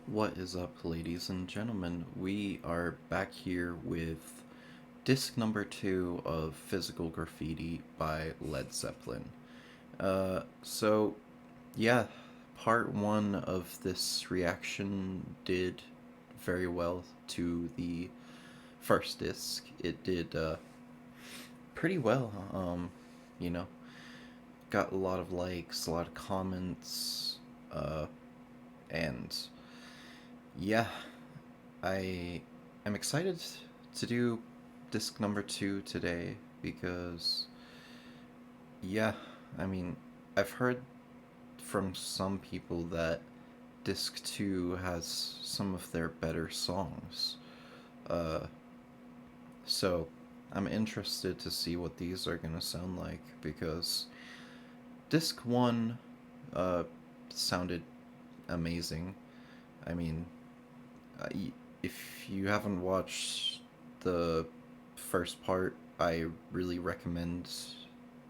What is up, ladies and gentlemen? We are back here with disc number 2 of Physical Graffiti by Led Zeppelin. So, yeah, part 1 of this reaction did very well to the first disc. It did pretty well, you know, got a lot of likes, a lot of comments, and yeah, I am excited to do disc number 2 today because, yeah, I mean, I've heard from some people that disc 2 has some of their better songs. Uh, so I'm interested to see what these are gonna sound like because disc 1 uh, sounded amazing. I mean, uh, if you haven't watched the first part, I really recommend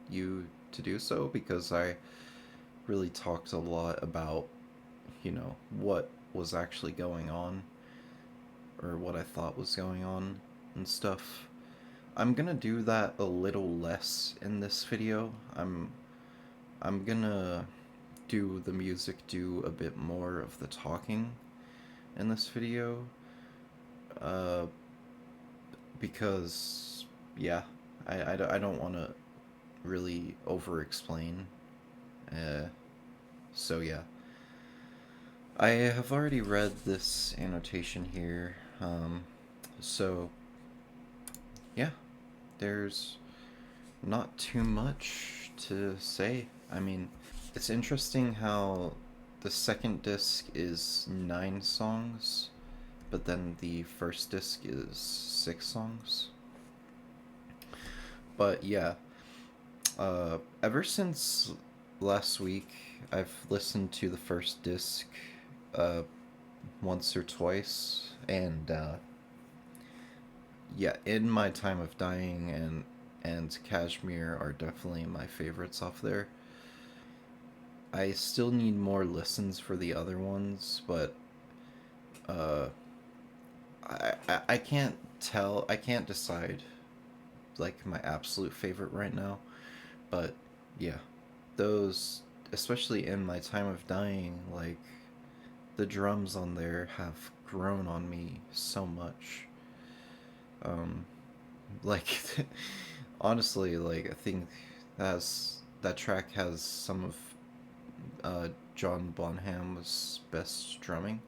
you to do so because I really talked a lot about, what was actually going on or what I thought was going on and stuff. I'm gonna do that a little less in this video. I'm gonna do the music, do a bit more of the talking in this video. Uh, because yeah, I don't want to really over explain. Uh, so yeah, I have already read this annotation here. So yeah, there's not too much to say. I mean, it's interesting how the second disc is 9 songs, but then the first disc is 6 songs. But yeah, ever since last week, I've listened to the first disc uh, once or twice, and yeah, In My Time of Dying and Cashmere are definitely my favorites off there. I still need more listens for the other ones, but uh, I can't tell. I can't decide like my absolute favorite right now. But yeah, those, especially In My Time of Dying, like the drums on there have grown on me so much. Um, like honestly, like I think that track has some of John Bonham's best drumming.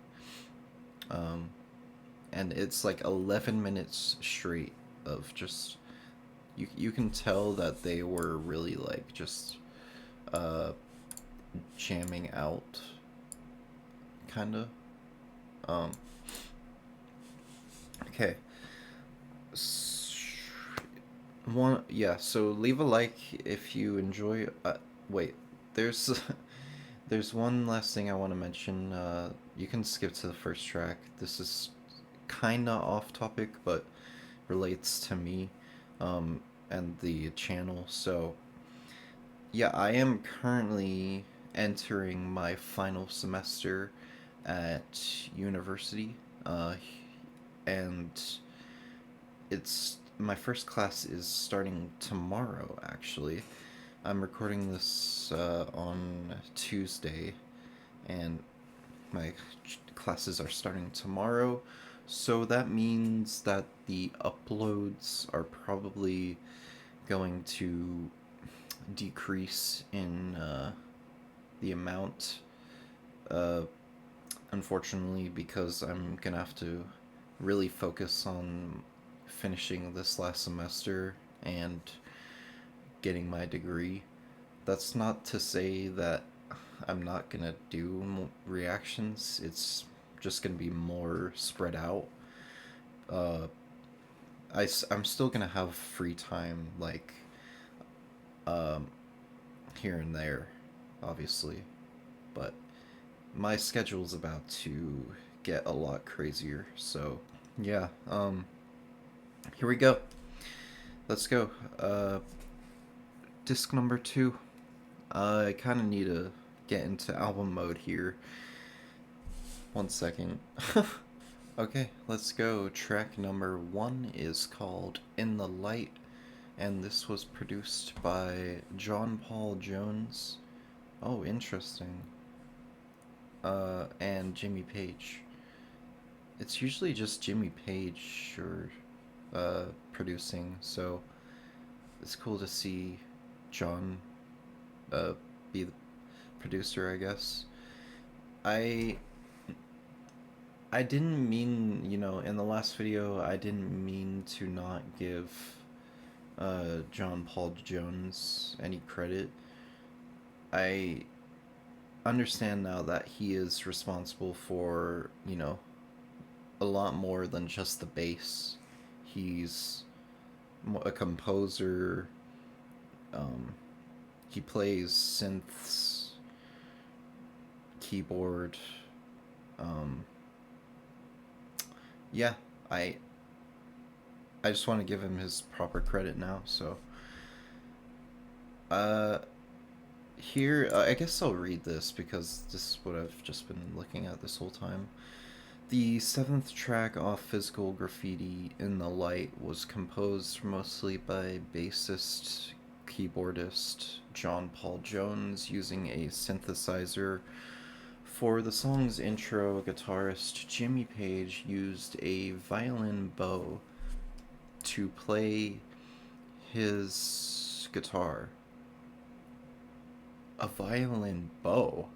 Um, and it's like 11 minutes straight of just you can tell that they were really like just uh jamming out kind of. Um, okay. One, yeah. So leave a like if you enjoy. Wait, there's there's one last thing I want to mention. You can skip to the first track. This is kind of off topic, but relates to me, and the channel. So yeah, I am currently entering my final semester at university, and it's my first class is starting tomorrow. Actually, I'm recording this on Tuesday, and my classes are starting tomorrow. So that means that the uploads are probably going to decrease in the amount. Uh, Unfortunately, because I'm gonna have to really focus on finishing this last semester and getting my degree. That's not to say that I'm not gonna do reactions. It's just gonna be more spread out. Uh, I'm still gonna have free time, like, um, here and there, obviously. But my schedule's about to get a lot crazier. So, yeah, here we go. Let's go. Disc number 2. I kind of need to get into album mode here. One second. Okay, let's go. Track number 1 is called In the Light, and this was produced by John Paul Jones. Oh, interesting. And Jimmy Page. It's usually just Jimmy Page or producing, so it's cool to see John uh, be the producer, I guess. I I didn't mean, in the last video, I didn't mean to not give John Paul Jones any credit. I understand now that he is responsible for, a lot more than just the bass. He's a composer. He plays synths, keyboard. Um, yeah, I just want to give him his proper credit now. So, uh, here I guess I'll read this because this is what I've just been looking at this whole time. The seventh track off Physical Graffiti, In the Light, was composed mostly by bassist, keyboardist John Paul Jones using a synthesizer. For the song's intro, guitarist Jimmy Page used a violin bow to play his guitar. A violin bow?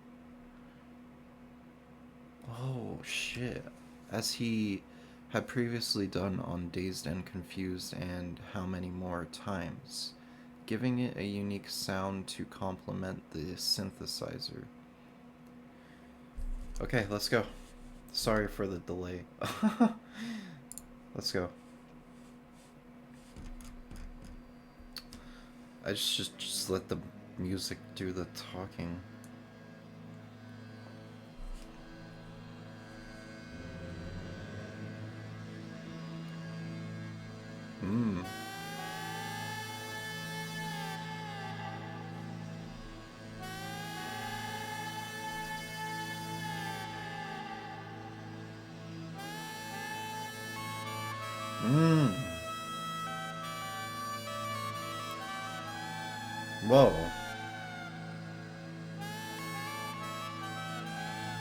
Oh, shit. As he had previously done on Dazed and Confused and How Many More Times, giving it a unique sound to complement the synthesizer. Okay, let's go. Sorry for the delay. Let's go. I just let the music do the talking. Mmm. Mmm. Whoa.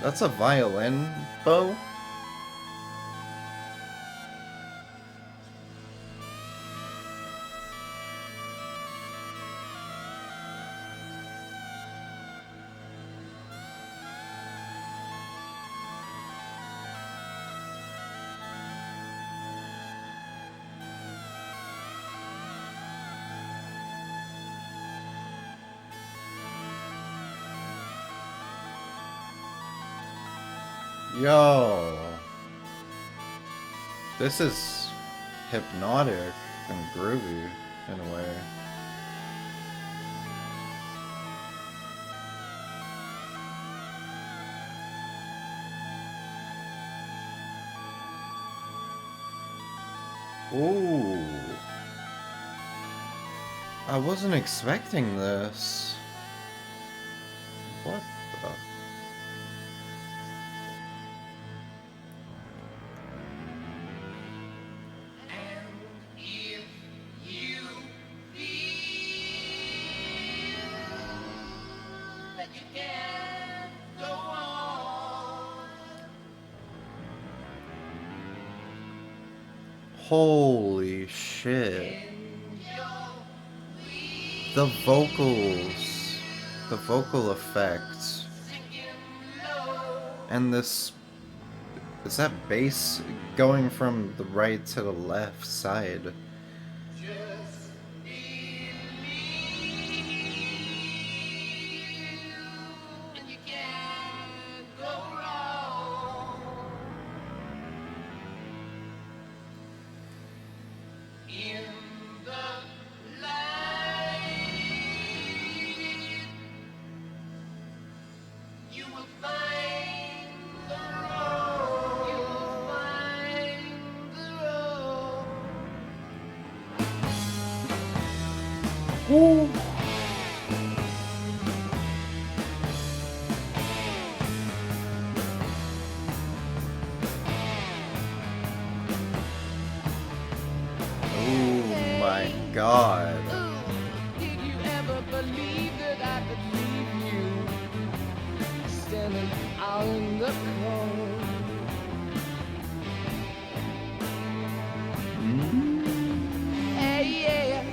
That's a violin bow? Yo. This is hypnotic and groovy in a way. Ooh. I wasn't expecting this. What the? Holy shit. The vocals, the vocal effects, and this, is that bass going from the right to the left side? Woo. god. Did you ever believe that I could leave you standing out in the cold? Hey, yeah,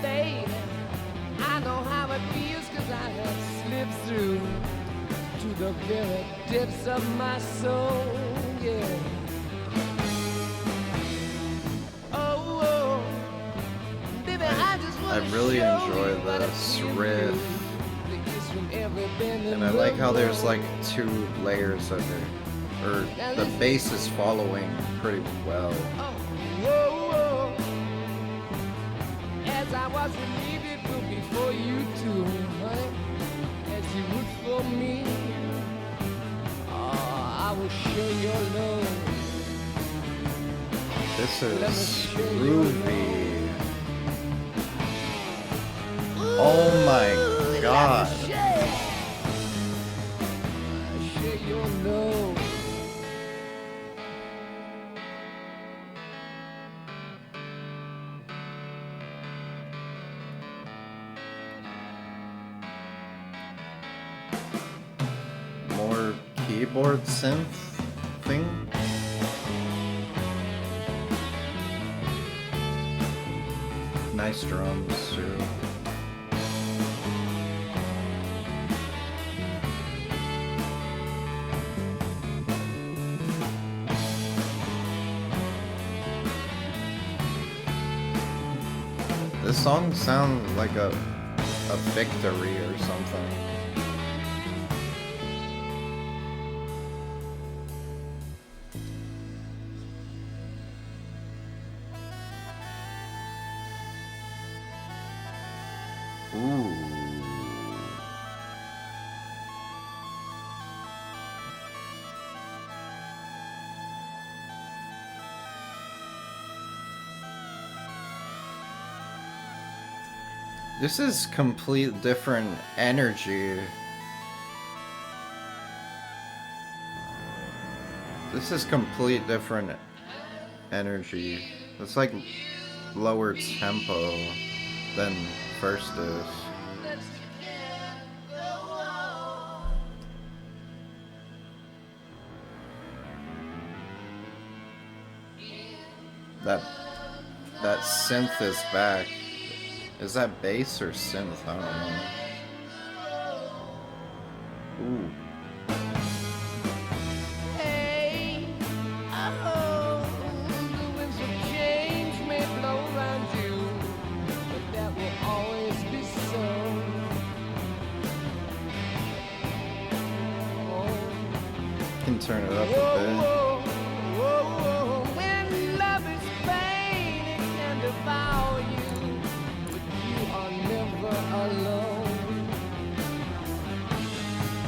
baby, I know how it feels 'cause I have slipped through to the very depths of my soul, yeah. Oh, baby, I just I wanna really show enjoy you what this I feel riff. the kiss from every bend in And I the like how there's road. like 2 layers of it. Or the bass is following pretty well. Oh, whoa, whoa. As I was relieved it would be for you too, honey, as you would for me. Oh, I will show your love. This Let me is show you groovy. Oh my god. Share your love. More keyboard synth thing. Nice drums too. This song sounds like a victory or something. Ooh. This is complete different energy. This is complete different energy. It's like lower tempo than first is. That synth is back. Is that bass or synth? I don't know. Ooh. Hey, oh, the winds of change may blow around you, but that will always be so. Can turn it up a Whoa, bit. whoa, whoa, whoa. When love is pain, it can devour you, but you are never alone.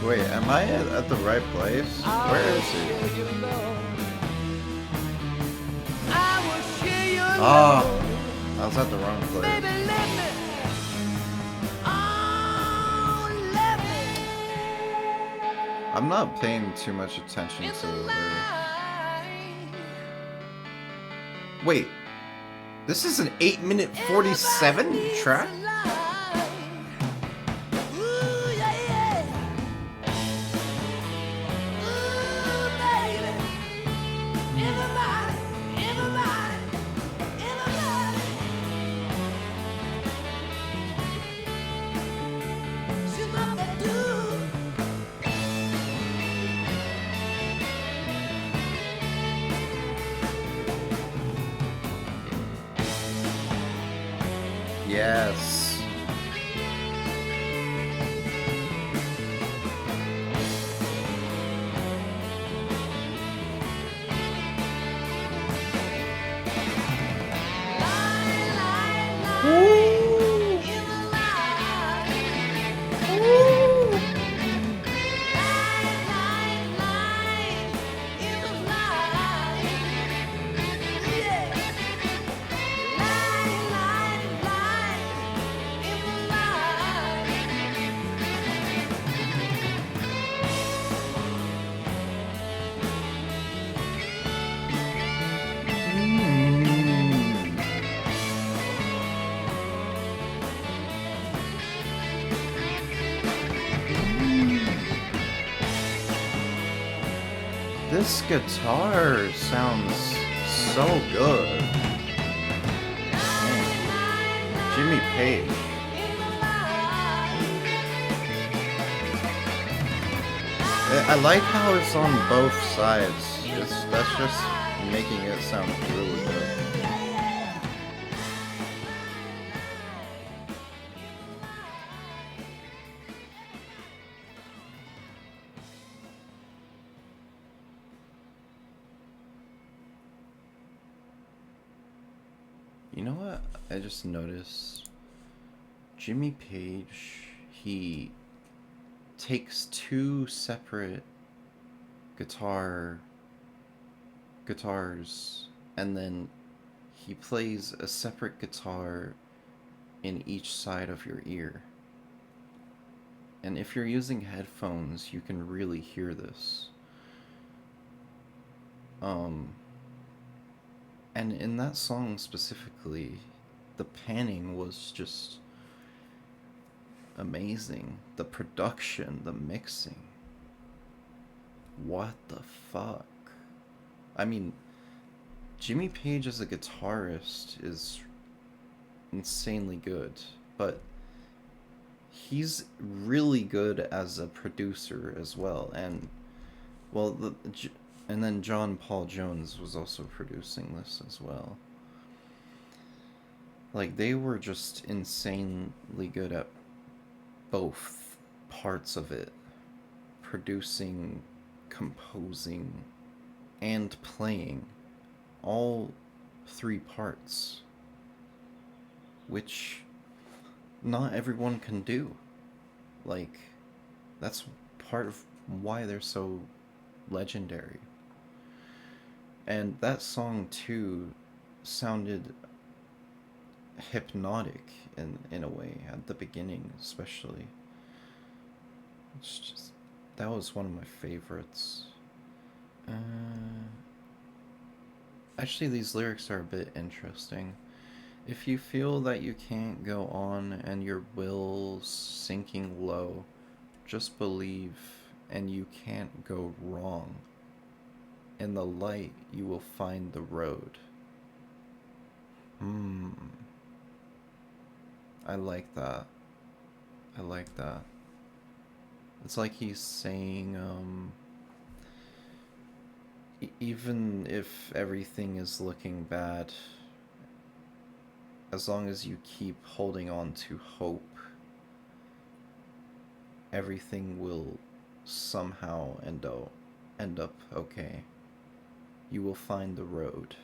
Wait, am I at the right place? Where is he? Ah, I was at the wrong place. Baby, let me. Oh, let me. I'm not paying too much attention It's to a the lyrics. lie. Wait, this is an 8-minute 47 Everybody track? needs a lie. Ooh, yeah, yeah. Ooh, baby. Everybody, everybody, everybody. She's not that dude. Yes. This guitar sounds so good. Man. Jimmy Page. I like how it's on both sides. That's just making it sound really good. You know what? I just noticed Jimmy Page, he takes two separate guitars and then he plays a separate guitar in each side of your ear. And if you're using headphones, you can really hear this. And in that song specifically, the panning was just amazing. The production, the mixing. What the fuck? I mean, Jimmy Page as a guitarist is insanely good, but he's really good as a producer as well. And well, and then John Paul Jones was also producing this as well. Like, they were just insanely good at both parts of it, producing, composing, and playing all three parts, which not everyone can do. Like, that's part of why they're so legendary. And that song too sounded hypnotic in a way at the beginning, especially. It's just, that was one of my favorites. Actually, these lyrics are a bit interesting. If you feel that you can't go on and your will's sinking low, just believe and you can't go wrong. In the light, you will find the road. I like that. I like that. It's like he's saying, even if everything is looking bad, as long as you keep holding on to hope, everything will somehow end up okay. You will find the road,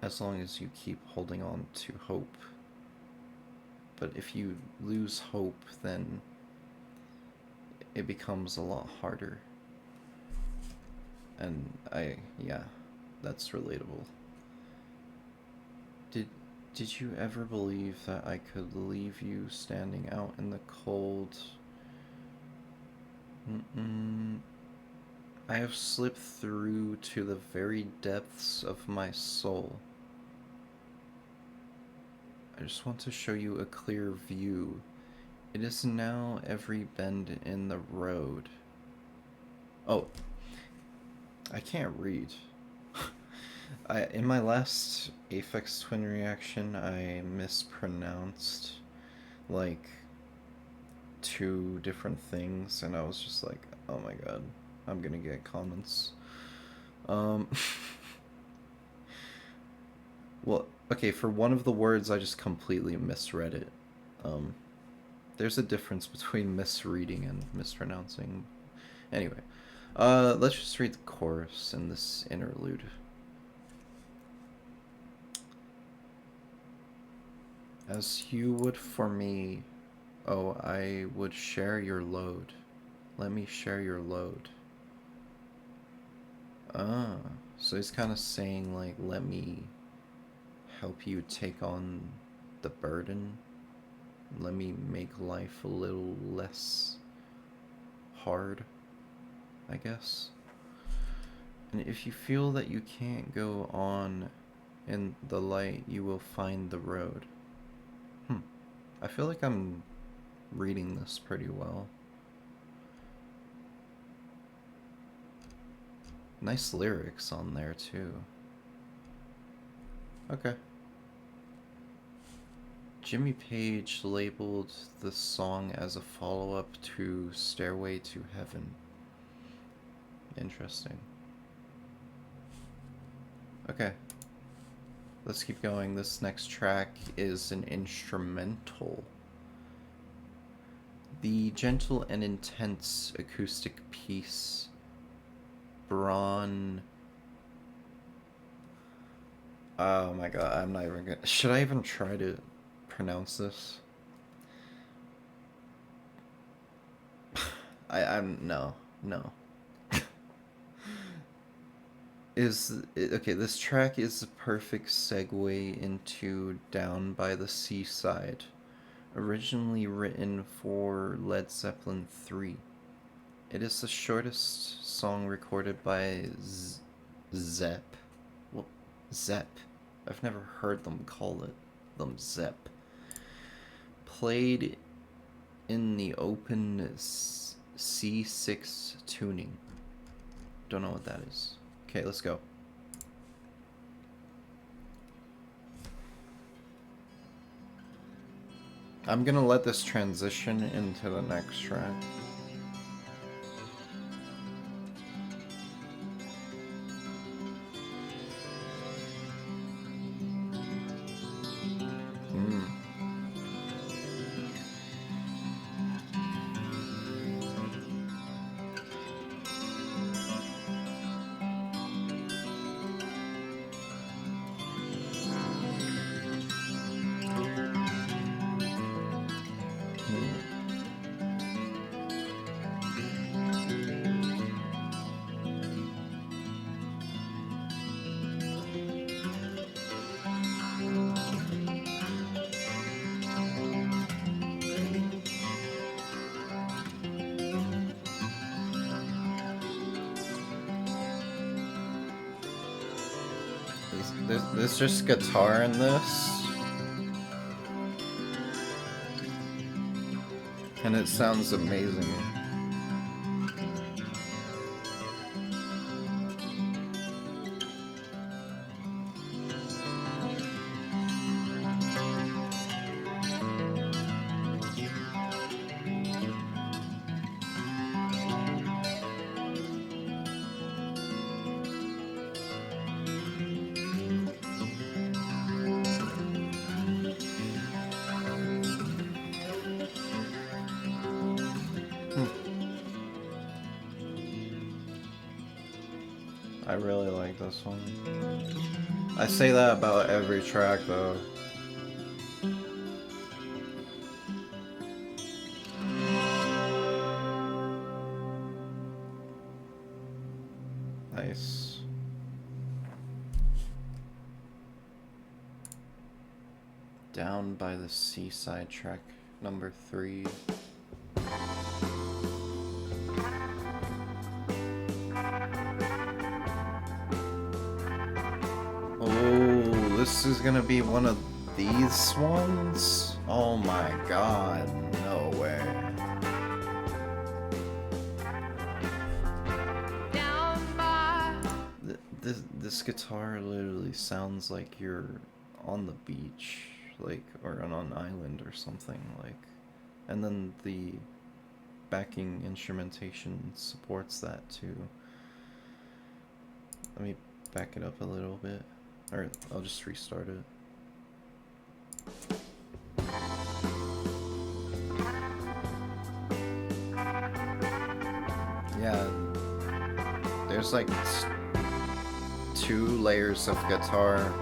as long as you keep holding on to hope. But if you lose hope, then it becomes a lot harder. And yeah, that's relatable. Did you ever believe that I could leave you standing out in the cold? I have slipped through to the very depths of my soul. I just want to show you a clear view. It is now every bend in the road. Oh, I can't read. In my last Aphex Twin reaction, I mispronounced like two different things, and I was just like, oh my god, I'm gonna get comments. Well, okay, for one of the words, I just completely misread it. There's a difference between misreading and mispronouncing. Anyway, let's just read the chorus in this interlude. As you would for me, oh, I would share your load. Let me share your load. Ah, so he's kind of saying, like, let me help you take on the burden. Let me make life a little less hard, I guess. And if you feel that you can't go on in the light, you will find the road. I feel like I'm reading this pretty well. Nice lyrics on there too. Okay. Jimmy Page labeled the song as a follow-up to Stairway to Heaven. Interesting. Okay. Let's keep going. This next track is an instrumental. The gentle and intense acoustic piece Bron... Oh my god, I'm not even gonna... Should I even try to pronounce this? I'm... No. Okay, this track is a perfect segue into Down by the Seaside, originally written for Led Zeppelin 3. It is the shortest song recorded by Zepp. Well, Zepp. I've never heard them call them Zepp. Played in the open C6 tuning. Don't know what that is. Okay, let's go. I'm gonna let this transition into the next track. There's just guitar in this, and it sounds amazing. I really like this one. I say that about every track though. Nice. Down by the Seaside, track number 3. This is gonna be one of these ones? Oh my god, no way. This guitar literally sounds like you're on the beach, like, or on an island or something, like, and then the backing instrumentation supports that too. Let me back it up a little bit. Or I'll just restart it. Yeah, there's like 2 layers of guitar.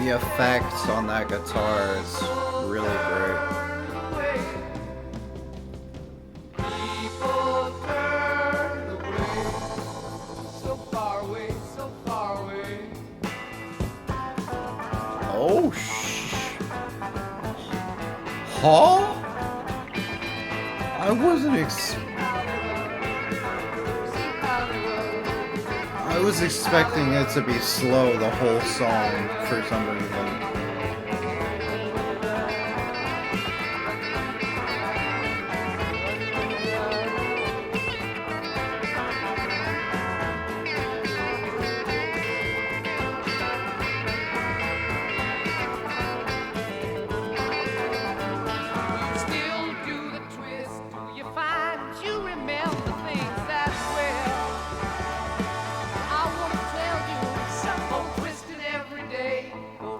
the effects on that guitar is really great. Oh, huh? I was expecting it to be slow the whole song for some reason.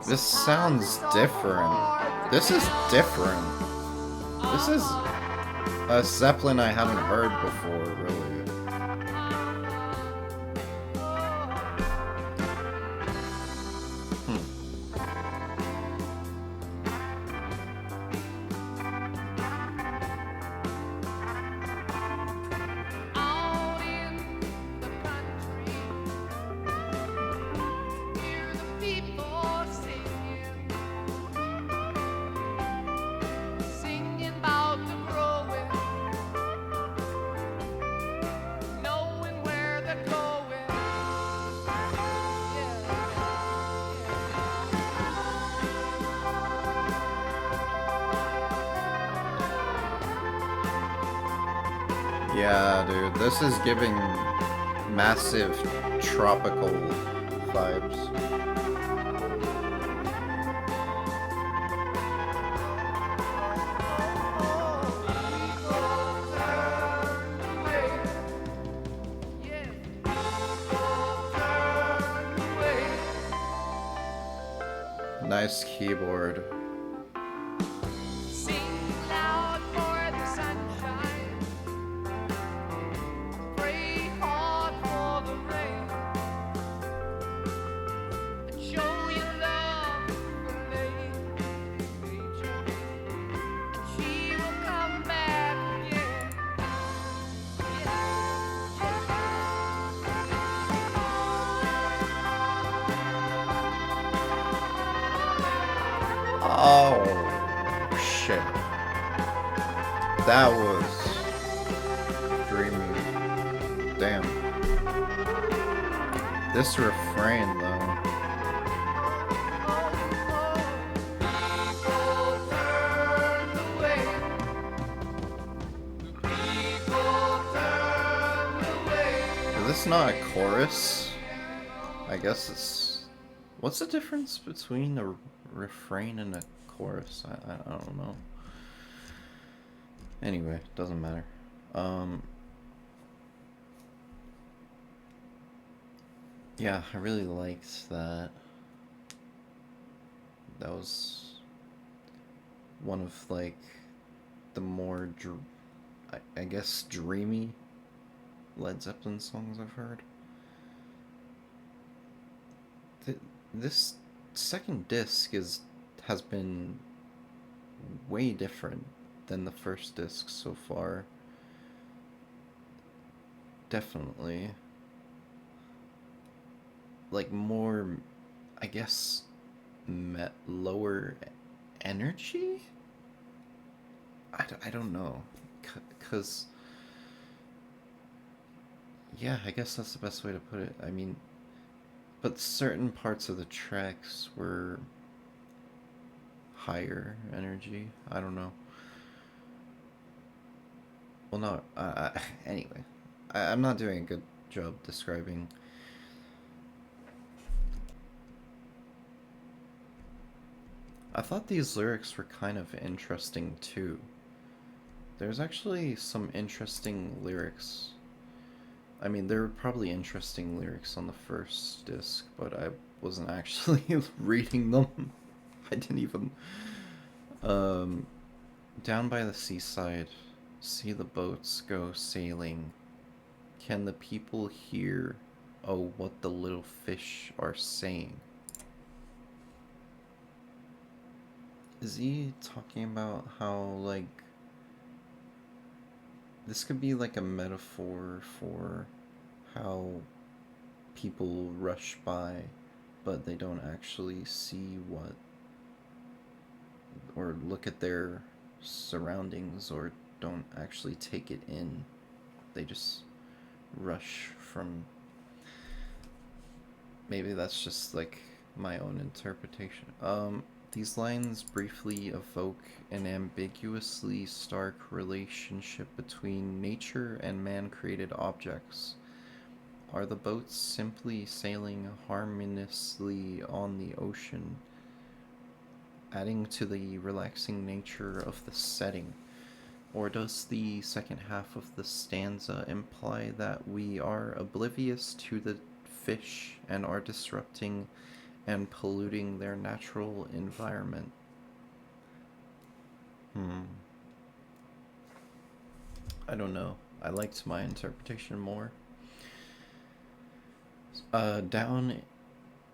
This sounds different. This is different. This is a Zeppelin I haven't heard before, really. Yeah, dude, this is giving massive tropical vibes. Nice keyboard. Oh, shit. That was dreamy. Damn. This refrain, though. Is this not a chorus? I guess it's... What's the difference between a refrain and a chorus? I don't know. Anyway, doesn't matter. Yeah, I really liked that. That was one of, like, the more, I guess, dreamy Led Zeppelin songs I've heard. This second disc has been way different than the first disc so far. Definitely. Like more, I guess, lower energy? I don't know. Because, yeah, I guess that's the best way to put it. I mean, but certain parts of the tracks were higher energy. I don't know. Well, no. Anyway, I'm not doing a good job describing. I thought these lyrics were kind of interesting too. There's actually some interesting lyrics. I mean, there were probably interesting lyrics on the first disc, but I wasn't actually reading them. I didn't even... Down by the seaside, see the boats go sailing. Can the people hear, oh, what the little fish are saying? Is he talking about how, like, this could be like a metaphor for how people rush by, but they don't actually see what, or look at their surroundings, or don't actually take it in. They just rush from. Maybe that's just like my own interpretation. These lines briefly evoke an ambiguously stark relationship between nature and man created objects. Are the boats simply sailing harmoniously on the ocean, adding to the relaxing nature of the setting? Or does the second half of the stanza imply that we are oblivious to the fish and are disrupting and polluting their natural environment? Hmm. I don't know. I liked my interpretation more. Down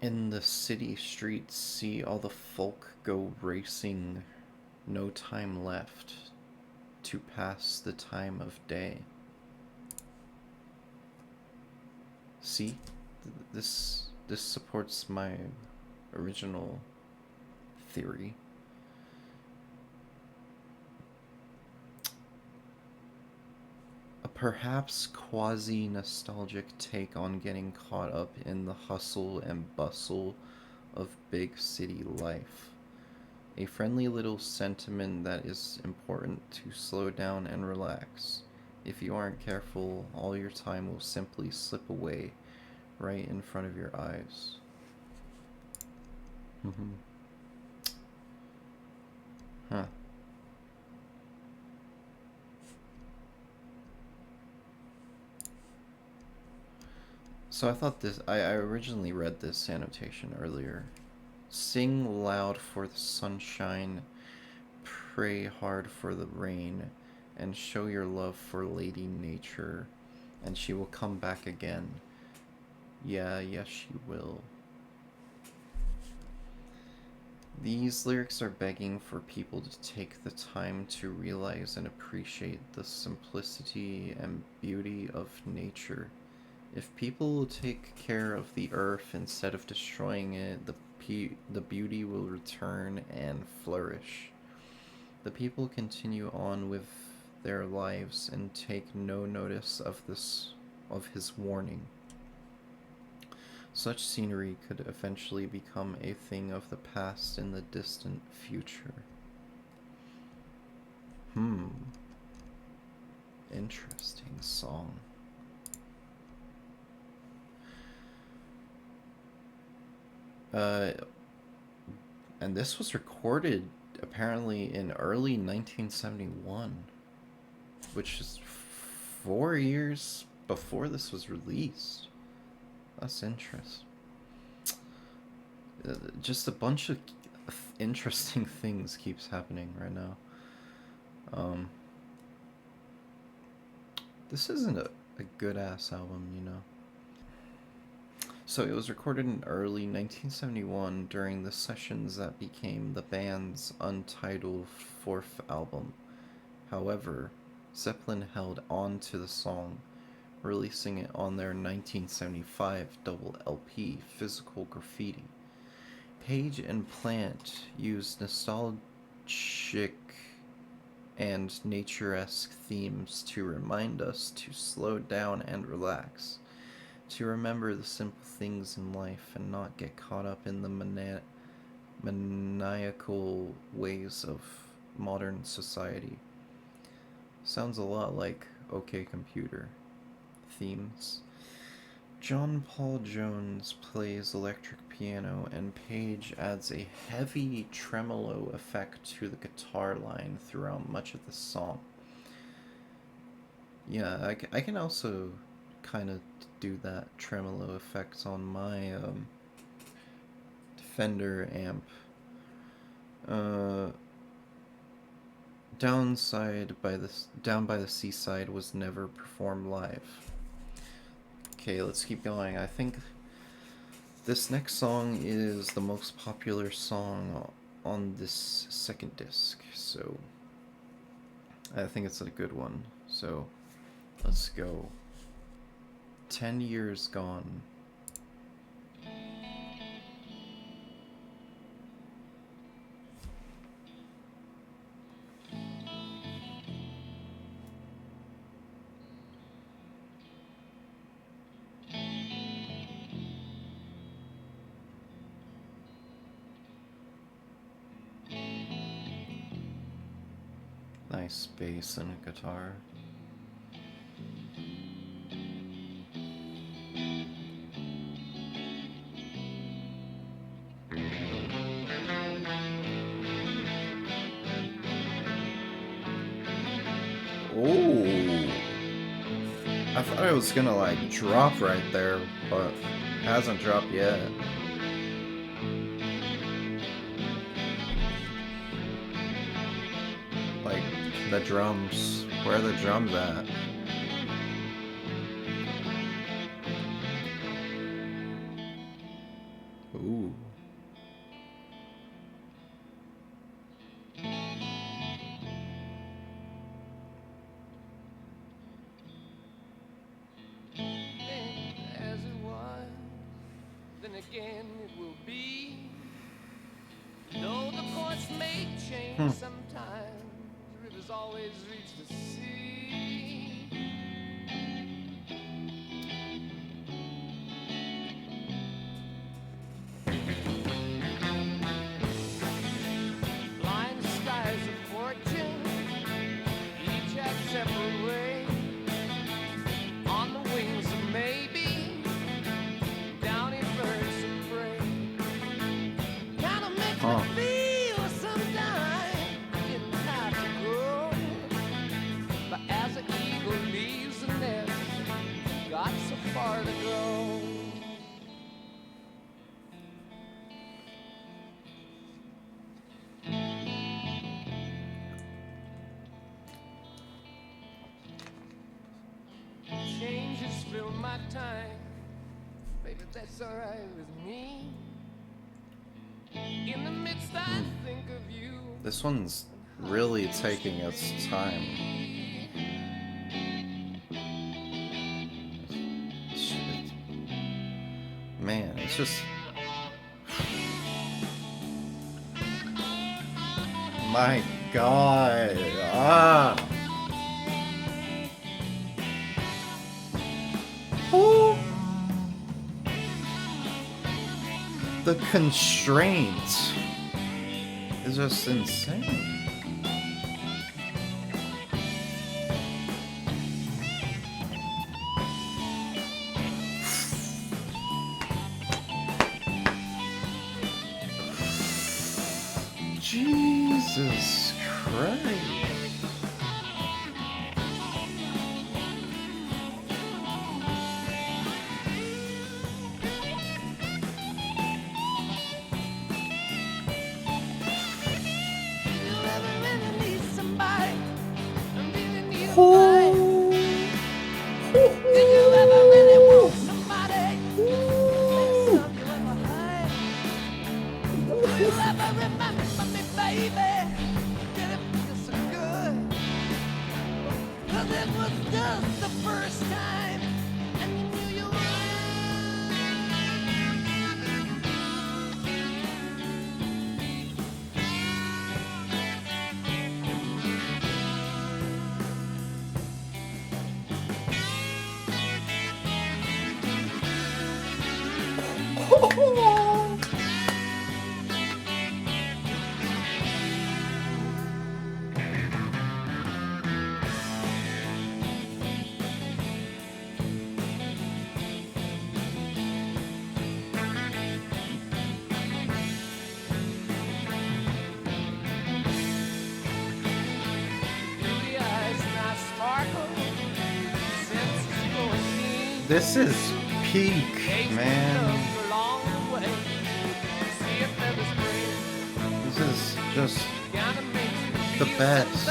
in the city streets, see all the folk go racing, no time left to pass the time of day. See, this supports my original theory. A perhaps quasi nostalgic take on getting caught up in the hustle and bustle of big city life. A friendly little sentiment that is important to slow down and relax. If you aren't careful, all your time will simply slip away right in front of your eyes. Mm-hmm. Huh. So I thought this. I originally read this annotation earlier. Sing loud for the sunshine, pray hard for the rain, and show your love for Lady Nature, and she will come back again. Yeah, yes, she will. These lyrics are begging for people to take the time to realize and appreciate the simplicity and beauty of nature. If people will take care of the earth instead of destroying it, the beauty will return and flourish. The people continue on with their lives and take no notice of his warning. Such scenery could eventually become a thing of the past in the distant future. Hmm. Interesting song. Uh, and this was recorded apparently in early 1971, which is 4 years before this was released. That's interesting. Just a bunch of interesting things keeps happening right now. Um, this isn't a good ass album, you know. So it was recorded in early 1971 during the sessions that became the band's untitled fourth album. However, Zeppelin held on to the song, releasing it on their 1975 double LP, Physical Graffiti. Page and Plant used nostalgic and nature-esque themes to remind us to slow down and relax, to remember the simple things in life and not get caught up in the maniacal ways of modern society. Sounds a lot like OK Computer themes. John Paul Jones plays electric piano, and Page adds a heavy tremolo effect to the guitar line throughout much of the song. Yeah, I can also kind of do that tremolo effect on my Fender amp. Down by the Seaside was never performed live. Okay, let's keep going. I think this next song is the most popular song on this second disc, so I think it's a good one. So let's go. 10 Years Gone. Nice bass and a guitar. Oh, I thought it was gonna like drop right there, but it hasn't dropped yet. Like the drums, where are the drums at? Ooh. As it was, then again it will be. Though the course may change sometimes, rivers always reach the sea. Blind skies of fortune, each have separate way. On the wings of maybe, downy birds of prey. Kinda makes me feel sometimes didn't have to go. But as an eagle leaves the nest, got so far to go. Changes fill my time, baby, that's alright with me. In the midst I think of you. This one's really taking its time. Man, it's just... My God. Ah. Ooh. The constraint is just insane. Jesus Christ. This is peak, man. This is just the best.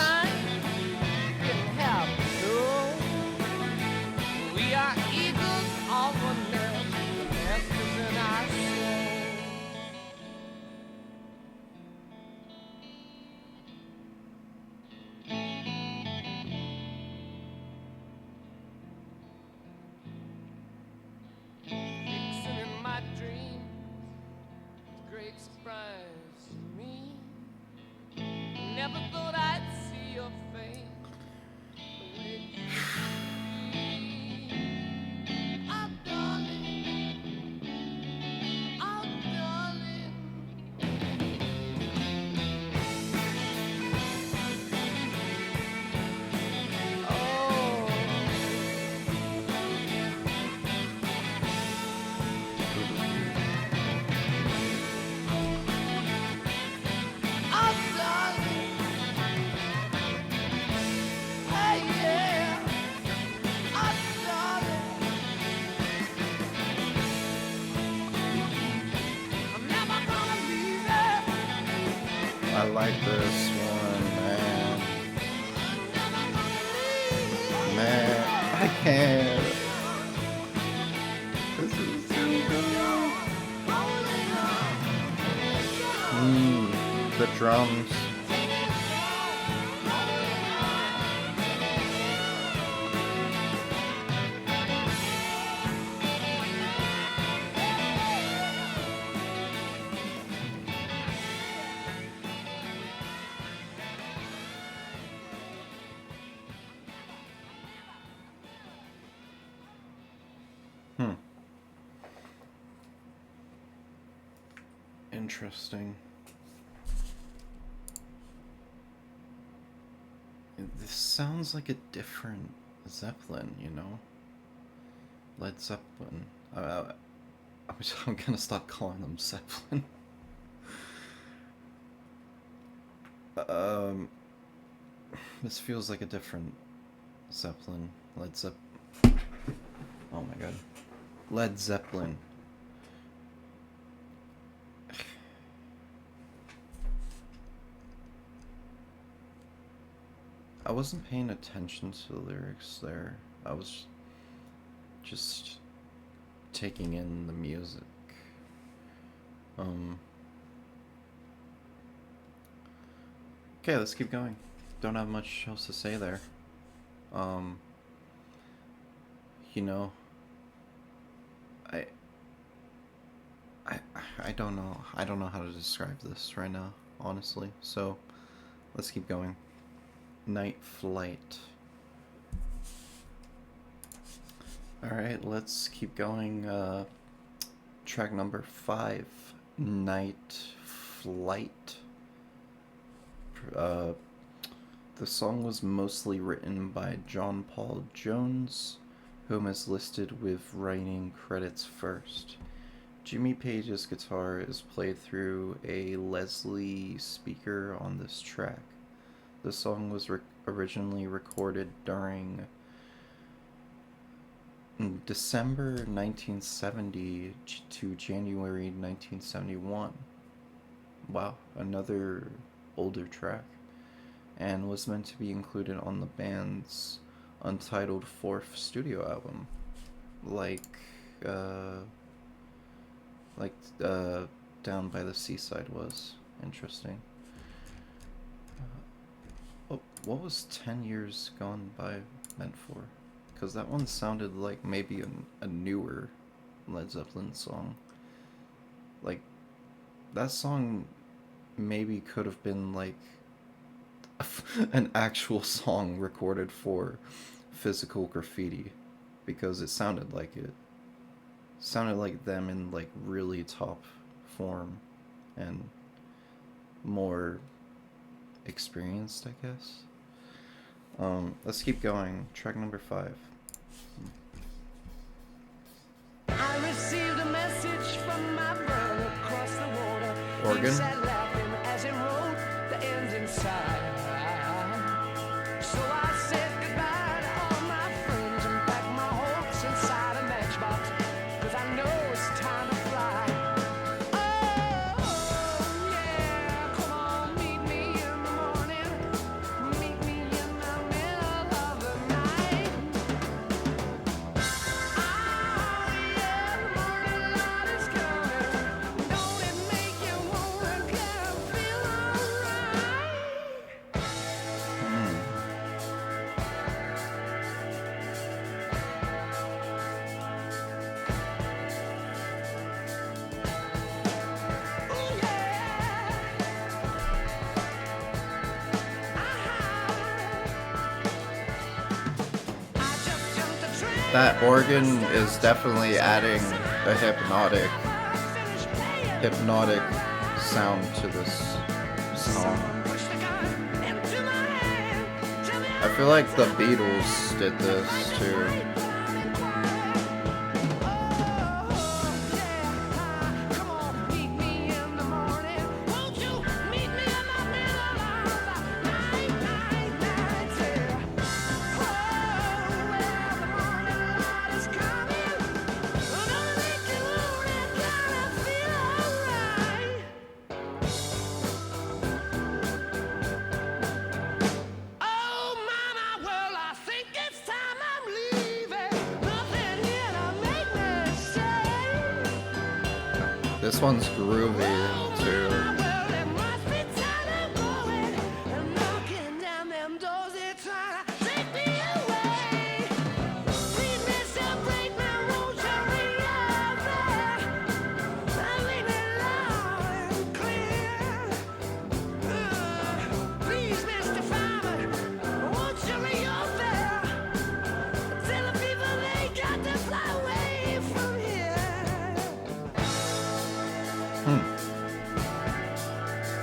We are eagles on one nest, the nest is in our soul. surprise me. Never thought I'd see your face the way it used to be. Oh, darling, oh, darling. Oh, oh, darling, hey, yeah, oh, darling. I'm never gonna leave you. I like this one, man. Man, I can't. This is too good. The drums. Interesting. This sounds like a different Zeppelin, you know? Led Zeppelin. I'm gonna stop calling them Zeppelin. This feels like a different Zeppelin. Led Zeppelin. Oh my god. Led Zeppelin. I wasn't paying attention to the lyrics there. I was just taking in the music. Okay, let's keep going. Don't have much else to say there. You know, I I don't know. I don't know how to describe this right now, honestly. So, let's keep going. Night Flight. Alright, let's keep going. Track number 5, Night Flight. The song was mostly written by John Paul Jones, whom is listed with writing credits first. Jimmy Page's guitar is played through a Leslie speaker on this track. The song was originally recorded during December 1970 to January 1971. Wow, another older track. And was meant to be included on the band's untitled 4th studio album. Down by the Seaside was. Interesting. What was 10 Years Gone By meant for? Because that one sounded like maybe a newer Led Zeppelin song. Like, that song maybe could have been like an actual song recorded for Physical Graffiti, because it sounded like it. Sounded like them in like really top form and more experienced, I guess. Let's keep going. Track number 5. I received a message from my brother across the water. Organ. He sat laughing as he wrote the ends inside. So I said goodbye to all my friends and packed my hopes inside a matchbox, 'cause I know it's time to fly. Oh, yeah, come on, meet me in the morning. Meet me in the middle of the night. Oh, yeah, the morning light is coming. Don't it make you wanna cry? That organ is definitely adding a hypnotic sound to this song. I feel like the Beatles did this too. This one's groovy too.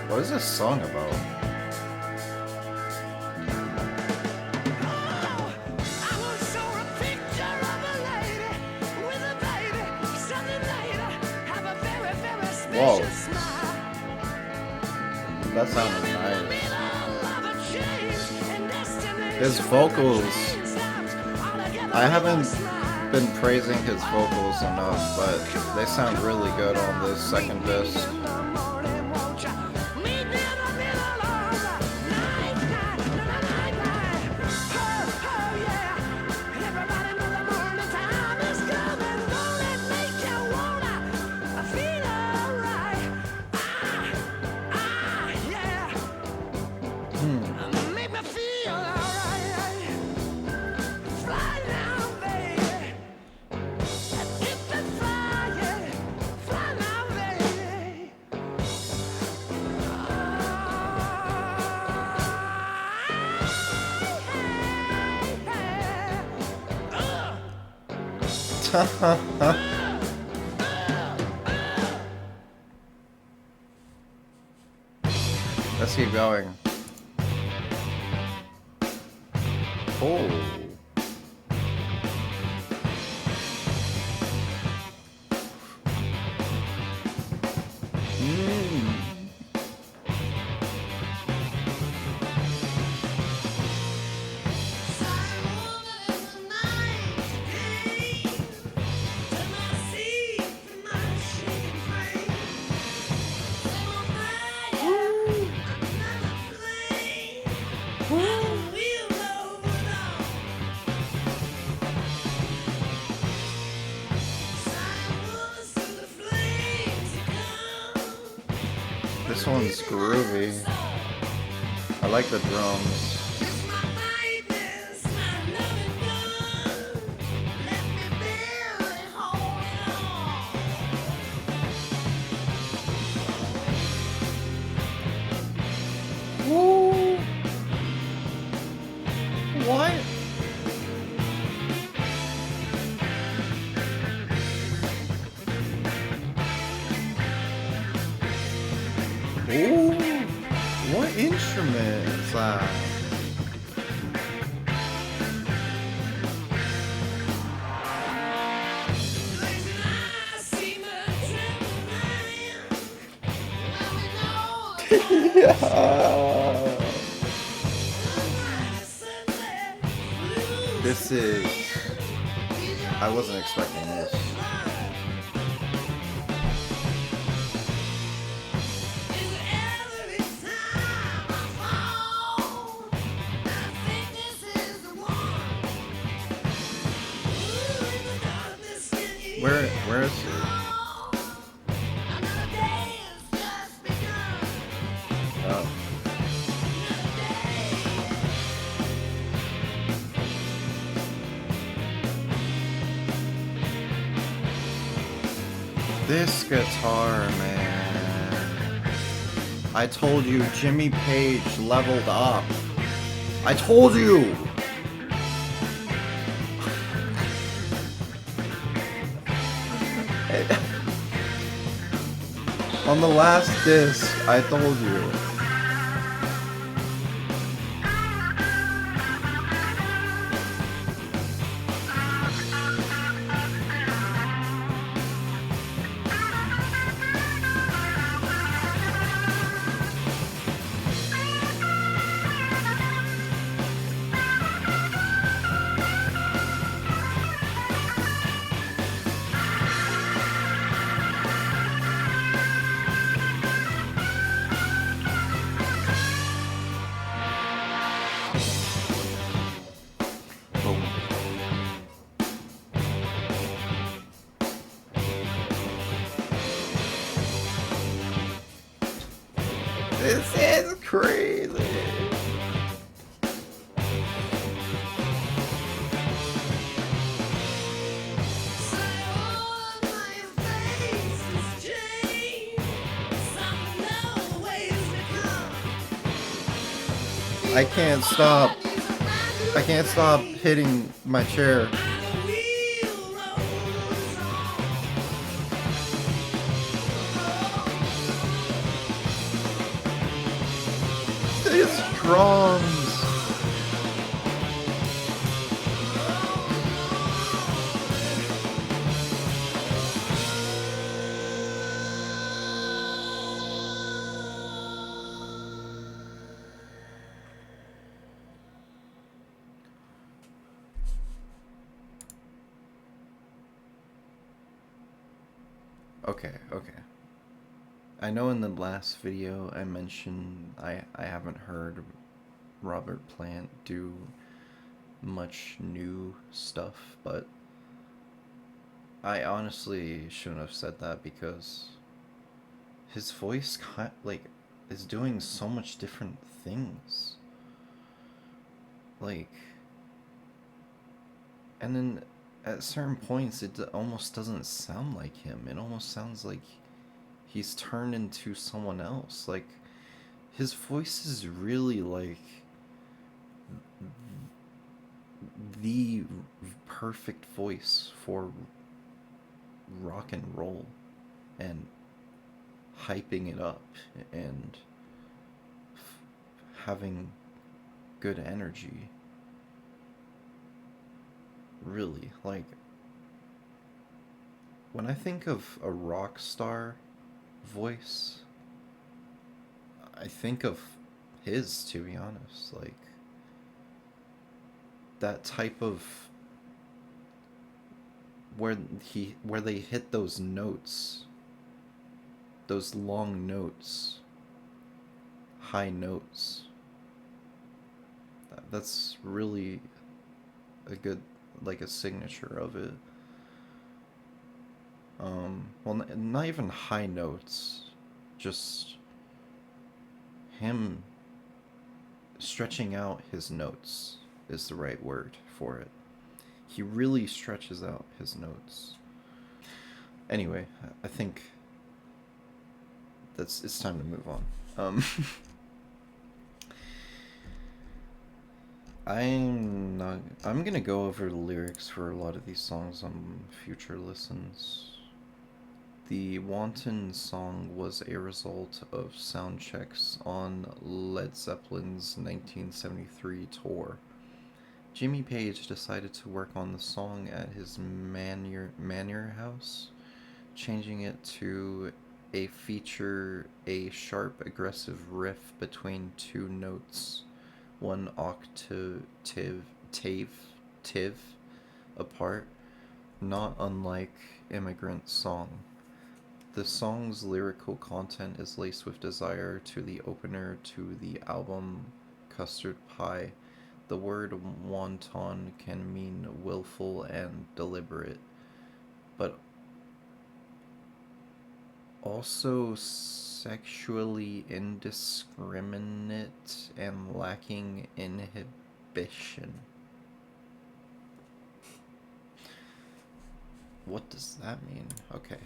What is this song about? Whoa. That sounded nice. His vocals, I haven't been praising his vocals enough, but they sound really good on this second disc. Let's keep going. Oh. This one's groovy. I like the drums. Woo! What? Ooh, what instrument is that? Yeah. This is... I wasn't expecting this. Where is he? Oh. This guitar, man. I told you Jimmy Page leveled up. I told you! On the last disc, I told you. This is crazy. I can't stop. I can't stop hitting my chair. These drums. Okay. I know in the last video I mentioned I haven't heard Robert Plant do much new stuff, but I honestly shouldn't have said that because his voice is doing so much different things. Like, and then at certain points it almost doesn't sound like him. It almost sounds like he's turned into someone else. Like, his voice is really like the perfect voice for rock and roll and hyping it up and having good energy. Really, like, when I think of a rock star voice, I think of his, to be honest. Like, that type of where they hit those notes, those long notes, high notes. That's really a good, like, a signature of it. Well, not even high notes, just him stretching out his notes is the right word for it. He really stretches out his notes. Anyway, I think it's time to move on. I'm gonna go over the lyrics for a lot of these songs on future listens. The Wanton Song was a result of sound checks on Led Zeppelin's 1973 tour. Jimmy Page decided to work on the song at his manor house, changing it to feature a sharp, aggressive riff between two notes, one octave apart, not unlike Immigrant Song. The song's lyrical content is laced with desire to the opener to the album Custard Pie. The word wanton can mean willful and deliberate, but also sexually indiscriminate and lacking inhibition. What does that mean? Okay.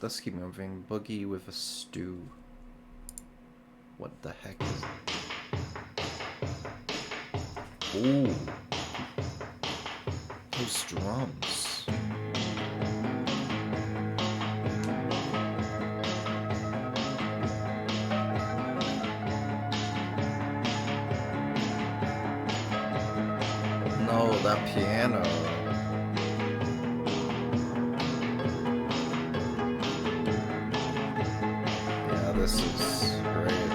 Let's keep moving. Boogie with a stew. What the heck is that? Ooh. Those drums. that piano. Yeah, this is great.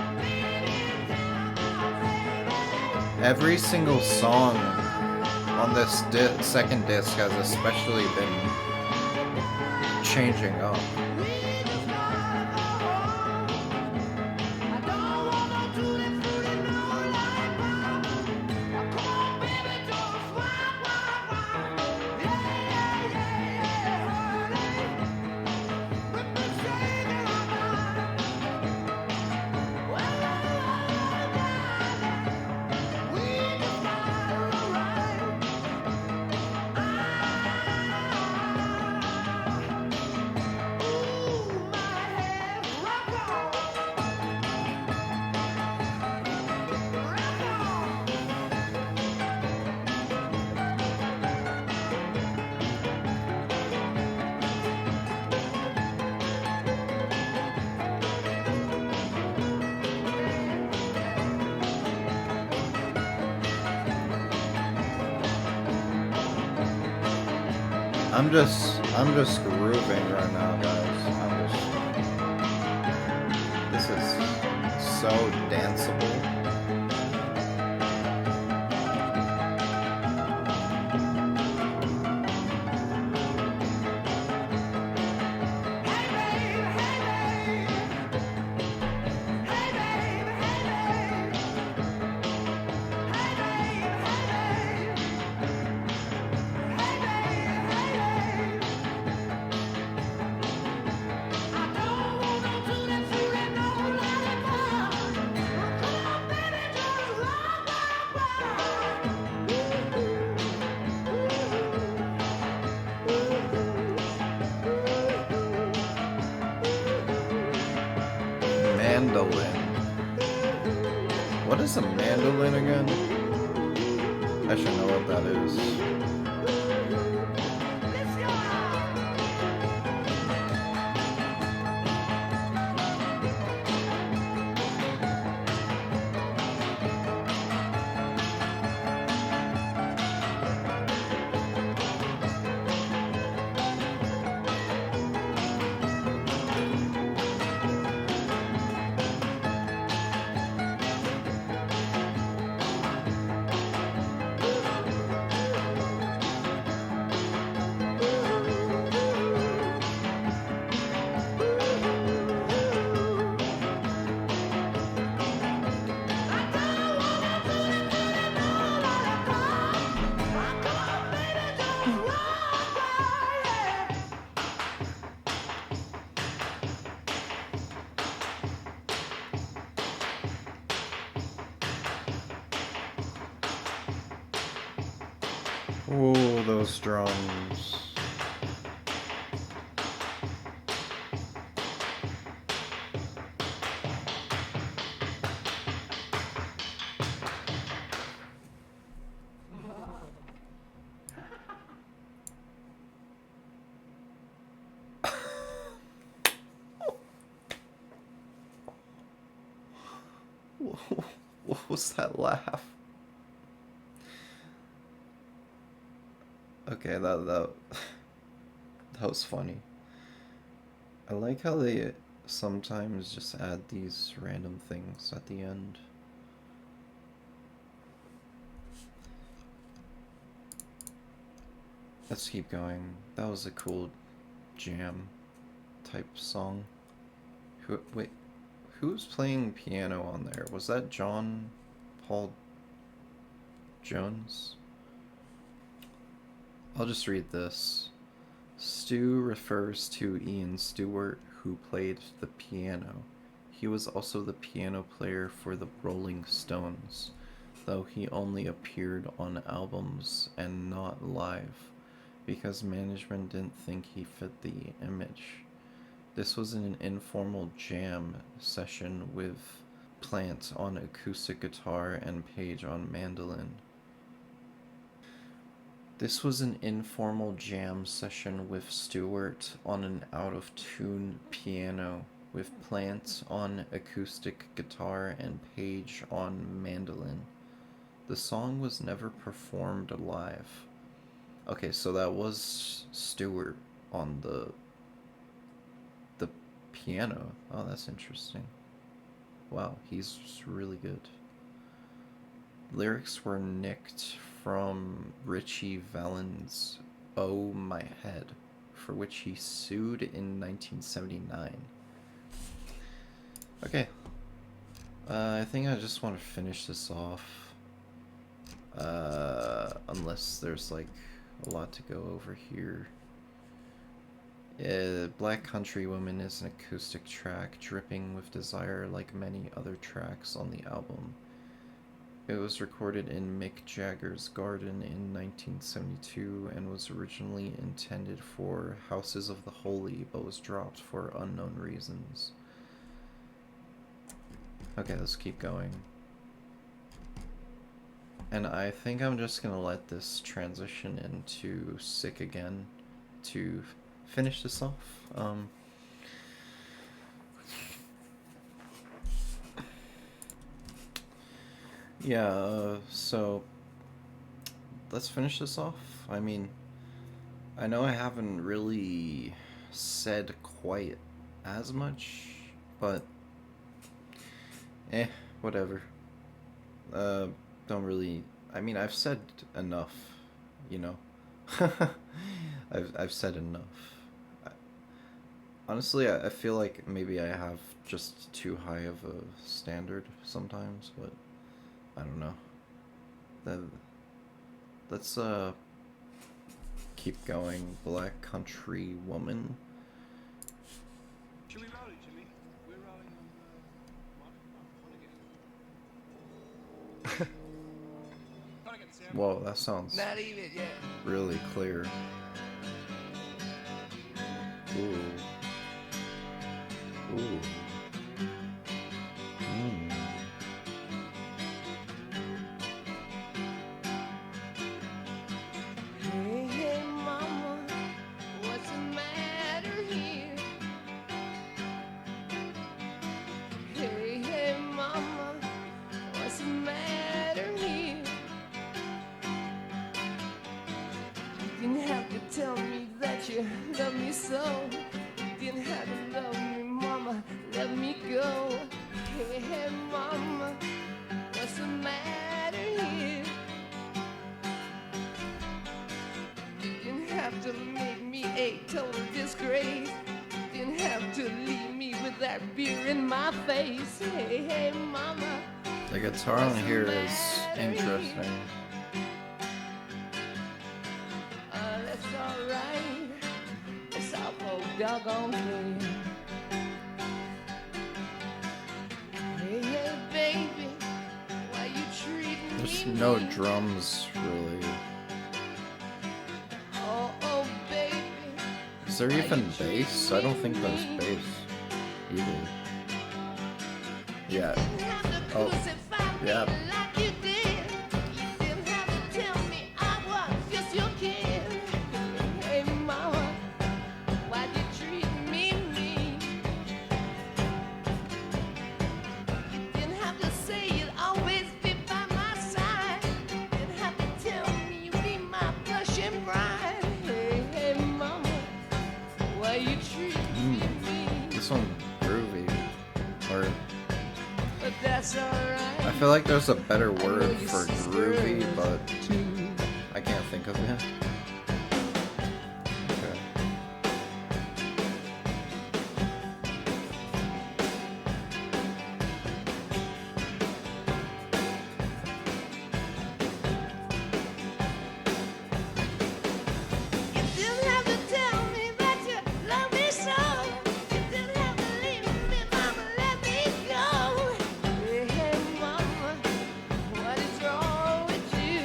Every single song on this second disc has especially been changing up. I'm just grooving right now, guys. This is so danceable. Mandolin. What is a mandolin again? I should know what that is. Oh, those drums. What was that laugh? Okay, that was funny. I like how they sometimes just add these random things at the end. Let's keep going. That was a cool jam type song. Wait, who's playing piano on there? Was that John Paul Jones? I'll just read this. Stu refers to Ian Stewart, who played the piano. He was also the piano player for the Rolling Stones, though he only appeared on albums and not live, because management didn't think he fit the image. This was an informal jam session with Plant on acoustic guitar and Page on mandolin. This was an informal jam session with Stewart on an out-of-tune piano, with Plant on acoustic guitar and Page on mandolin. The song was never performed live. Okay, so that was Stewart on the piano. Oh, that's interesting. Wow, he's really good. Lyrics were nicked from Richie Valens' "Oh My Head," for which he sued in 1979. Okay, I think I just want to finish this off. Unless there's like a lot to go over here. Black Country Woman is an acoustic track dripping with desire like many other tracks on the album. It was recorded in Mick Jagger's garden in 1972 and was originally intended for Houses of the Holy but was dropped for unknown reasons. Okay, let's keep going. And I think I'm just gonna let this transition into Sick Again to finish this off. Yeah, so let's finish this off. I mean, I know I haven't really said quite as much, but whatever. Don't really. I mean, I've said enough, you know. I've said enough. Honestly, I feel like maybe I have just too high of a standard sometimes, but I don't know. Let's keep going. Black Country Woman. Should we roll it, Jimmy? We're rolling on the Whoa, that sounds Not even yet. really clear. Ooh. Ooh. Mm. Hey, hey, mama, what's the matter here? Hey, hey, mama, what's the matter here? You didn't have to tell me that you love me so. You didn't have to love me, mama, let me go. Hey, hey, mama, what's the matter here? You didn't have to make me a total disgrace. You didn't have to leave me with that beer in my face. Hey, hey, mama. The guitar on here is interesting. That's alright. It's awful doggone clear. Hey, hey, baby, why you treating There's me no mean? drums, really. Oh, baby. Is there even bass? I don't think there's bass either. Yeah. Oh, yeah. This one groovy. Or That's alright. I feel like there's a better word for groovy, but I can't think of it. Okay. You didn't have to tell me that you love me so. You didn't have to leave me, mama, let me go. Hey, hey, mama, what is wrong with you?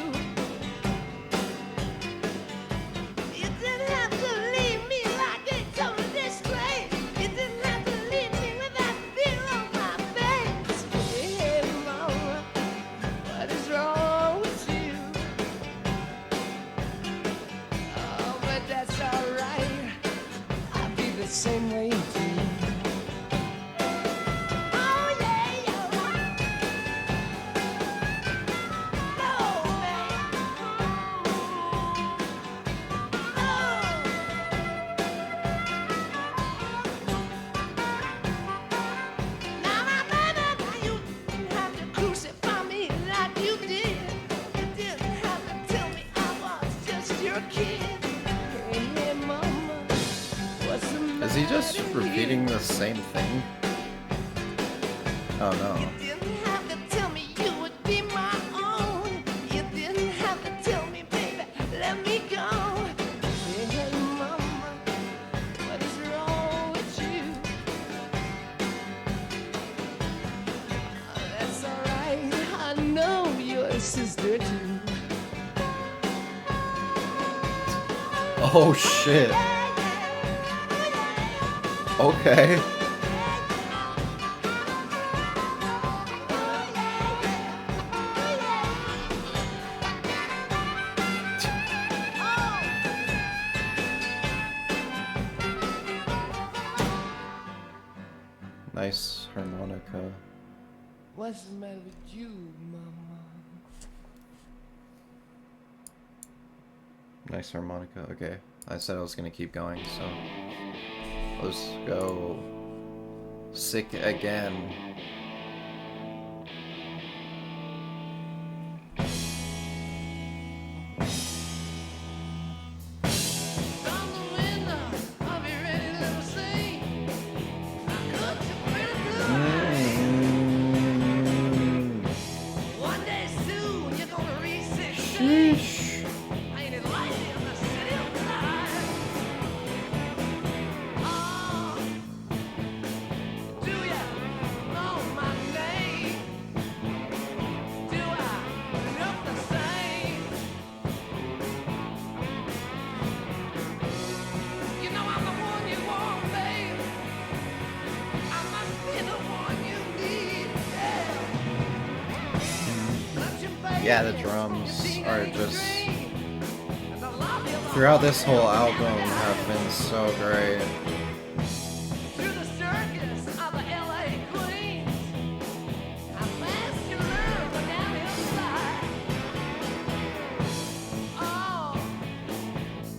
he just repeating the same thing? Oh no. You didn't have to tell me you would be my own. You didn't have to tell me, baby, let me go. Hey, mama, what is wrong with you? That's alright, I know you're a sister too. Oh shit. Okay. Nice harmonica. What's the matter with you, mama? Nice harmonica. Okay. I said I was gonna keep going, so let's go. Sick again. From the window, I'll be ready to sing. I could you pretty blue eyes. One day soon, you're gonna reach 16. Sheesh. Ain't it likely in the city of life? Oh, do ya know my name? Do I look the same? You know I'm the one you want, babe. I must be the one you need, yeah. Yeah, the drums are just throughout this whole album have been so great. Through the circus of the LA Queens, how fast you learn from down inside. Oh,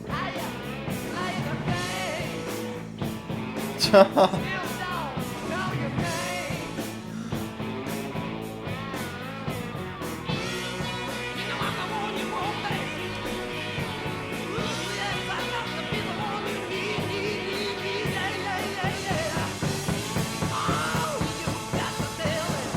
how you still don't know your name. You know I'm the one you want, baby. Ooh, yes, I got to be the one you need, yeah, yeah, yeah, yeah. Oh, you got to tell it.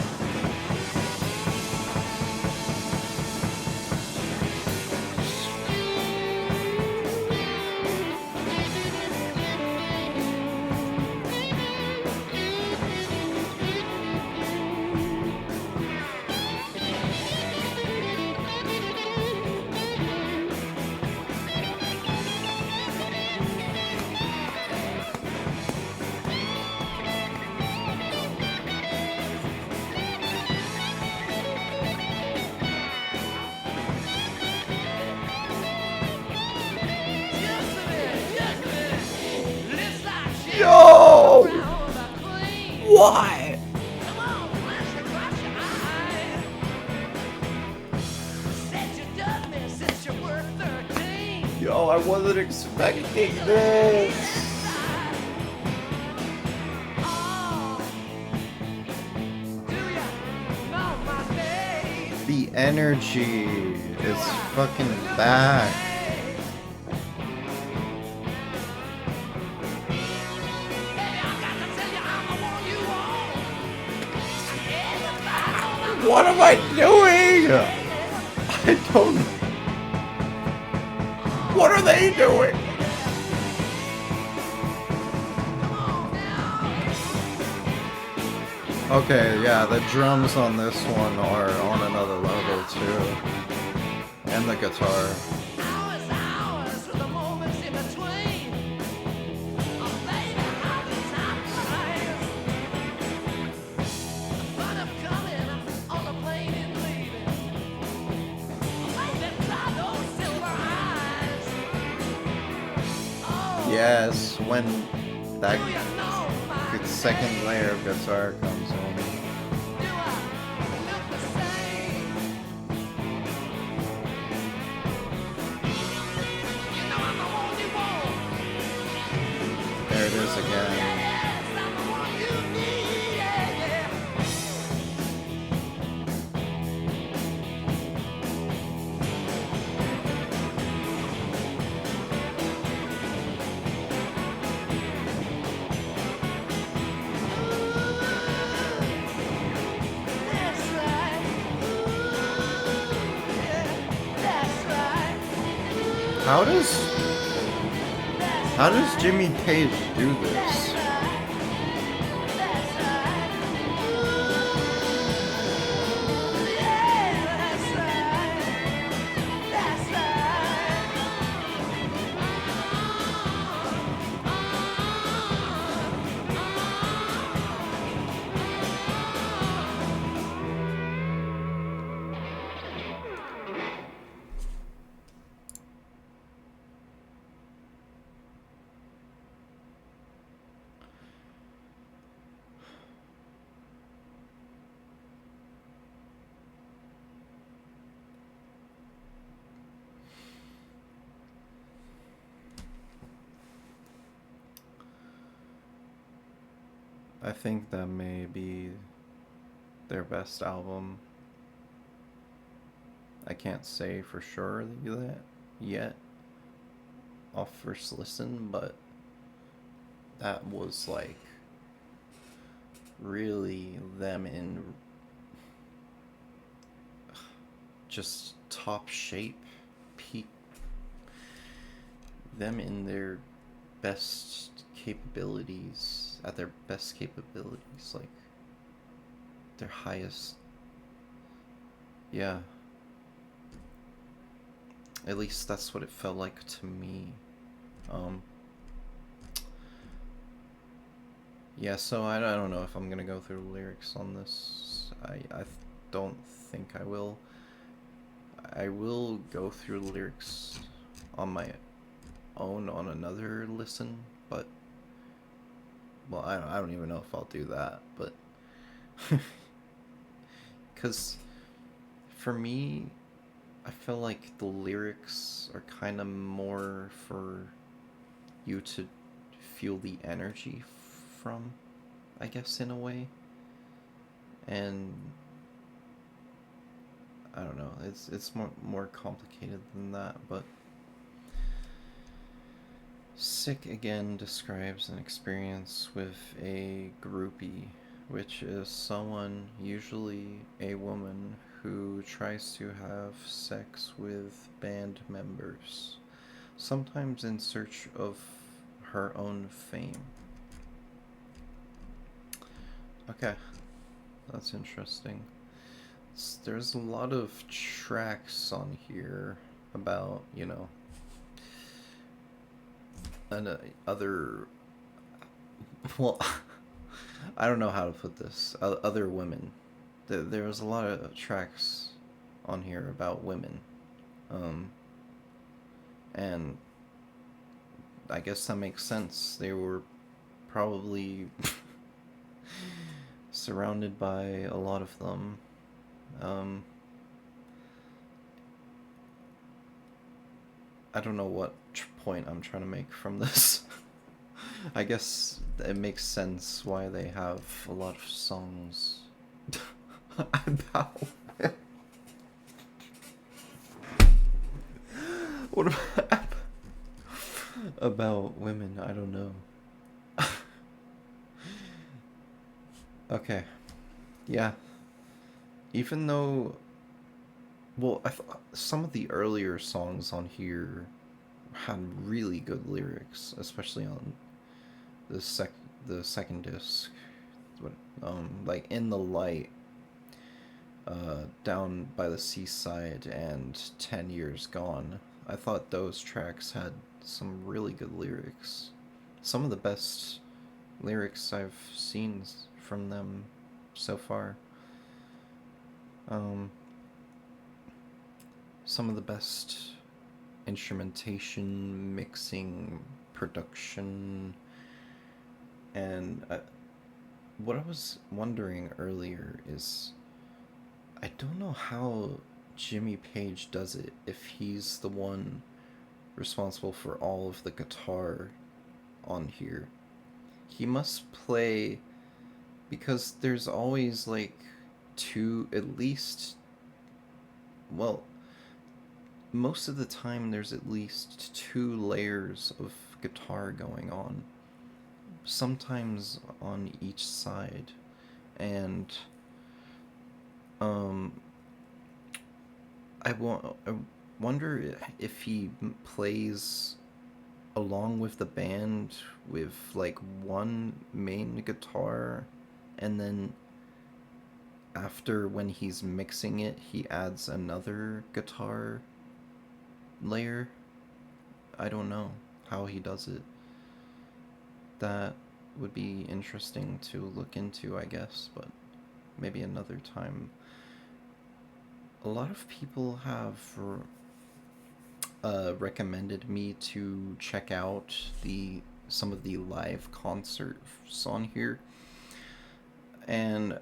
Just a minute. Let's like shit. Yo! Around the queen. Why? Come on, flash across your eyes. Said you done me since you were 13. Yo, I wasn't expecting this. Oh, do ya know my name? The energy is fucking back. Baby, I got to tell you, I'm the one you want. Everybody What am I doing? I don't. What are they doing? Okay, yeah, the drums on this one are on another level too. And the guitar. hours with the moments in between. Oh, baby, how these hot fires. The fun of coming on the plane and leaving. Make them fly those silver eyes. Oh, Yes, when that do you know my second layer of guitar comes in. Do I look the same? You know I'm the one you want. There it is again. Yes, I'm the one you need. Yeah, yeah. How does how does Jimmy Page do this? I think that may be their best album. I can't say for sure that yet off first listen, but that was like really them in just top shape, peak, them in their best capabilities, at their best capabilities, like their highest. Yeah, at least that's what it felt like to me. Yeah, so I don't know if I'm gonna go through lyrics on this. I don't think I will. I will go through lyrics on my own on another listen, but well, I don't even know if I'll do that, but because for me, I feel like the lyrics are kind of more for you to feel the energy from, I guess, in a way. And I don't know, it's more complicated than that, but Sick again describes an experience with a groupie, which is someone, usually a woman, who tries to have sex with band members, sometimes in search of her own fame. Okay, that's interesting. There's a lot of tracks on here about, other, well, I don't know how to put this, other women. There was a lot of tracks on here about women, and I guess that makes sense. They were probably surrounded by a lot of them. I don't know what point I'm trying to make from this. I guess it makes sense why they have a lot of songs about what about women. I don't know. Okay, yeah. Even though, well, I thought some of the earlier songs on here had really good lyrics, especially on the second disc. Like In the Light, Down by the Seaside, and 10 Years Gone. I thought those tracks had some really good lyrics. Some of the best lyrics I've seen from them so far. Some of the best instrumentation, mixing, production, and what I was wondering earlier is, I don't know how Jimmy Page does it, if he's the one responsible for all of the guitar on here. He must play, because there's always like two, at least, well, most of the time there's at least two layers of guitar going on, sometimes on each side, and I wonder if he plays along with the band with like one main guitar, and then after when he's mixing it, he adds another guitar layer. I don't know how he does it. That would be interesting to look into, I guess, but maybe another time. A lot of people have recommended me to check out the some of the live concerts on here, and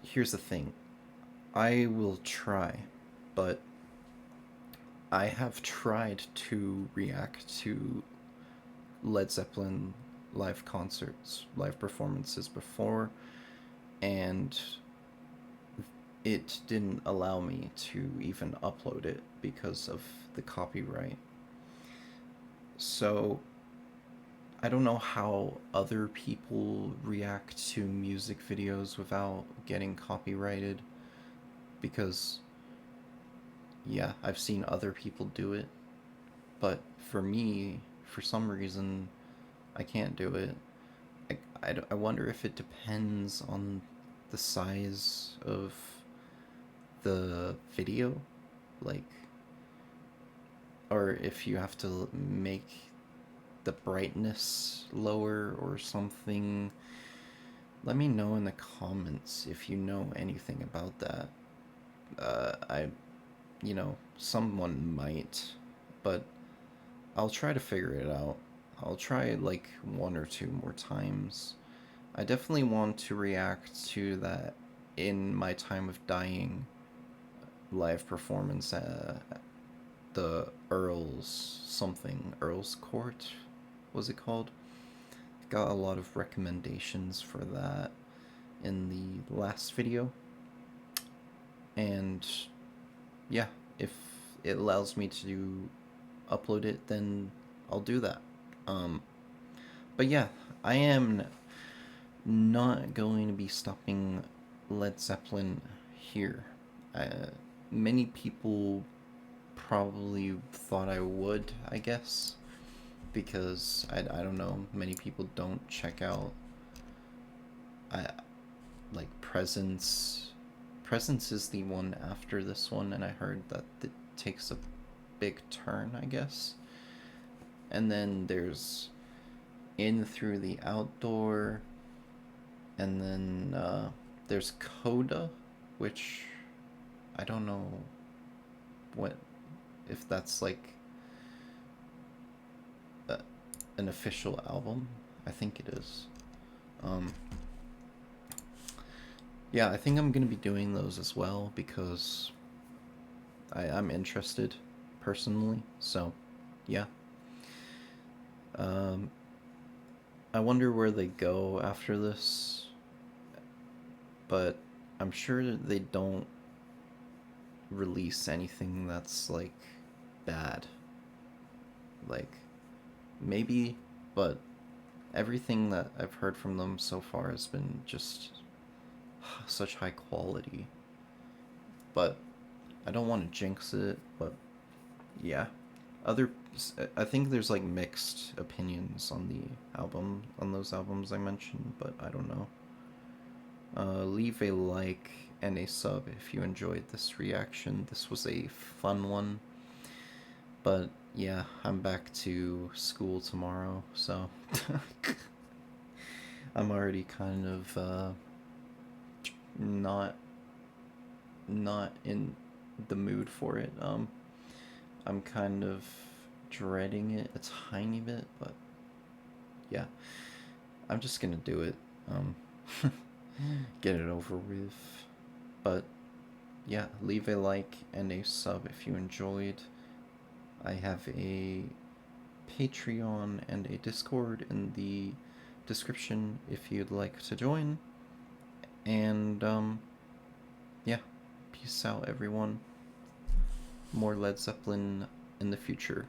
here's the thing: I will try, but I have tried to react to Led Zeppelin live concerts, live performances before, and it didn't allow me to even upload it because of the copyright. So I don't know how other people react to music videos without getting copyrighted, because yeah, I've seen other people do it, but for me, for some reason, I can't do it. I wonder if it depends on the size of the video, like, or if you have to make the brightness lower or something. Let me know in the comments if you know anything about that. Someone might, but I'll try to figure it out. I'll try like one or two more times. I definitely want to react to that in my time of dying live performance at the Earl's Court, was it called? Got a lot of recommendations for that in the last video. And yeah, if it allows me to upload it, then I'll do that. But yeah, I am not going to be stopping Led Zeppelin here. Many people probably thought I would, I guess, because I don't know, many people don't check out like Presence. Presence is the one after this one, and I heard that it takes a big turn, I guess. And then there's In Through the Outdoor, and then there's Coda, which I don't know what if that's like an official album. I think it is. Yeah, I think I'm gonna be doing those as well because I'm interested personally. So, yeah. I wonder where they go after this, but I'm sure that they don't release anything that's like bad. Like, maybe, but everything that I've heard from them so far has been just such high quality. But I don't want to jinx it, but yeah. Other I think there's like mixed opinions on those albums I mentioned, but I don't know. Leave a like and a sub if you enjoyed this reaction. This was a fun one. But yeah, I'm back to school tomorrow, so I'm already kind of not in the mood for it. I'm kind of dreading it a tiny bit, but yeah, I'm just gonna do it. Get it over with. But yeah, leave a like and a sub if you enjoyed. I have a Patreon and a Discord in the description if you'd like to join. And yeah, peace out everyone. More Led Zeppelin in the future.